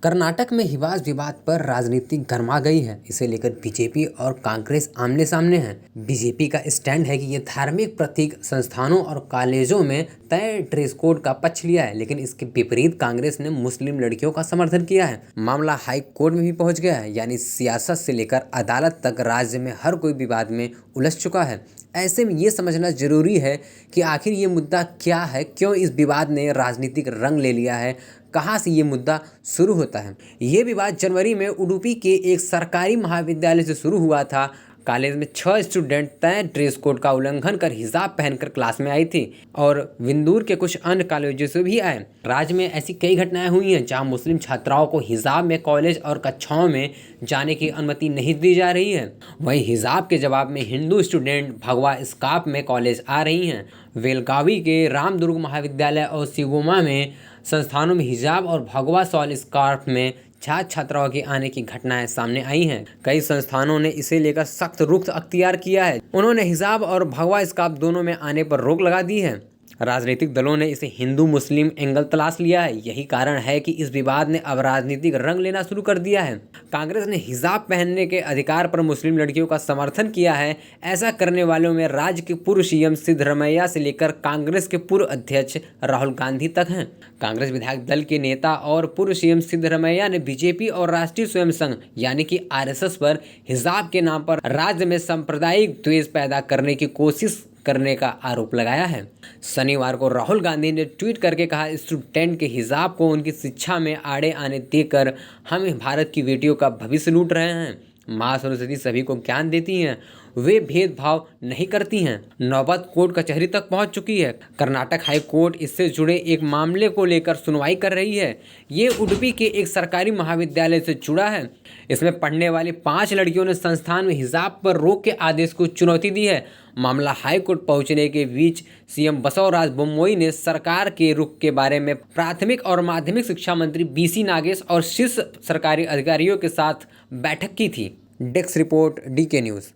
कर्नाटक में हिजाब विवाद पर राजनीति गर्मा गई है। इसे लेकर बीजेपी और कांग्रेस आमने सामने हैं। बीजेपी का स्टैंड है कि ये धार्मिक प्रतीक संस्थानों और कॉलेजों में तय ड्रेस कोड का पक्ष लिया है, लेकिन इसके विपरीत कांग्रेस ने मुस्लिम लड़कियों का समर्थन किया है। मामला हाई कोर्ट में भी पहुंच गया है, यानी सियासत से लेकर अदालत तक राज्य में हर कोई विवाद में उलझ चुका है। ऐसे में ये समझना जरूरी है कि आखिर ये मुद्दा क्या है, क्यों इस विवाद ने राजनीतिक रंग ले लिया है, कहाँ से ये मुद्दा शुरू होता है। ये विवाद जनवरी में उडुपी के एक सरकारी महाविद्यालय से शुरू हुआ था। कॉलेज में 6 स्टूडेंट तय ड्रेस कोड का उल्लंघन कर हिजाब पहनकर क्लास में आई थी और विंदुर के कुछ अन्य कॉलेजों से भी आए। राज्य में ऐसी कई घटनाएं हुई हैं जहां मुस्लिम छात्राओं को हिजाब में कॉलेज और कक्षाओं में जाने की अनुमति नहीं दी जा रही है। वहीं हिजाब के जवाब में हिंदू स्टूडेंट भगवा स्कार्फ में कॉलेज आ रही हैं। बेलगावी के रामदुर्ग महाविद्यालय और शिवमोगा में संस्थानों में हिजाब और भगवा शॉल स्कार्फ में छात्र छात्राओं के आने की घटनाएं सामने आई हैं। कई संस्थानों ने इसे लेकर सख्त रुख अख्तियार किया है। उन्होंने हिजाब और भगवा स्कार्फ दोनों में आने पर रोक लगा दी है। राजनीतिक दलों ने इसे हिंदू मुस्लिम एंगल तलाश लिया है। यही कारण है कि इस विवाद ने अब राजनीतिक रंग लेना शुरू कर दिया है। कांग्रेस ने हिजाब पहनने के अधिकार पर मुस्लिम लड़कियों का समर्थन किया है। ऐसा करने वालों में राज्य के पूर्व सीएम सिद्धरमैया से लेकर कांग्रेस के पूर्व अध्यक्ष राहुल गांधी तक हैं। कांग्रेस विधायक दल के नेता और पूर्व सीएम सिद्धरमैया ने बीजेपी और राष्ट्रीय स्वयं संघ यानी कि आरएसएस पर हिजाब के नाम पर राज्य में सांप्रदायिक द्वेष पैदा करने की कोशिश करने का आरोप लगाया है। शनिवार को राहुल गांधी ने ट्वीट करके कहा, स्टूडेंट के हिजाब को उनकी शिक्षा में आड़े आने देकर हम भारत की बेटियों का भविष्य लूट रहे हैं। माँ सरस्वती सभी को ज्ञान देती हैं, वे भेदभाव नहीं करती हैं। नौबत कोर्ट कचहरी तक पहुंच चुकी है। कर्नाटक हाई कोर्ट इससे जुड़े एक मामले को लेकर सुनवाई कर रही है। ये उडुपी के एक सरकारी महाविद्यालय से जुड़ा है। इसमें पढ़ने वाली 5 लड़कियों ने संस्थान में हिजाब पर रोक के आदेश को चुनौती दी है। मामला हाई कोर्ट पहुंचने के बीच सीएम बसवराज बोम्मई ने सरकार के रुख के बारे में प्राथमिक और माध्यमिक शिक्षा मंत्री बीसी नागेश और शीर्ष सरकारी अधिकारियों के साथ बैठक की थी। Desk report DK news.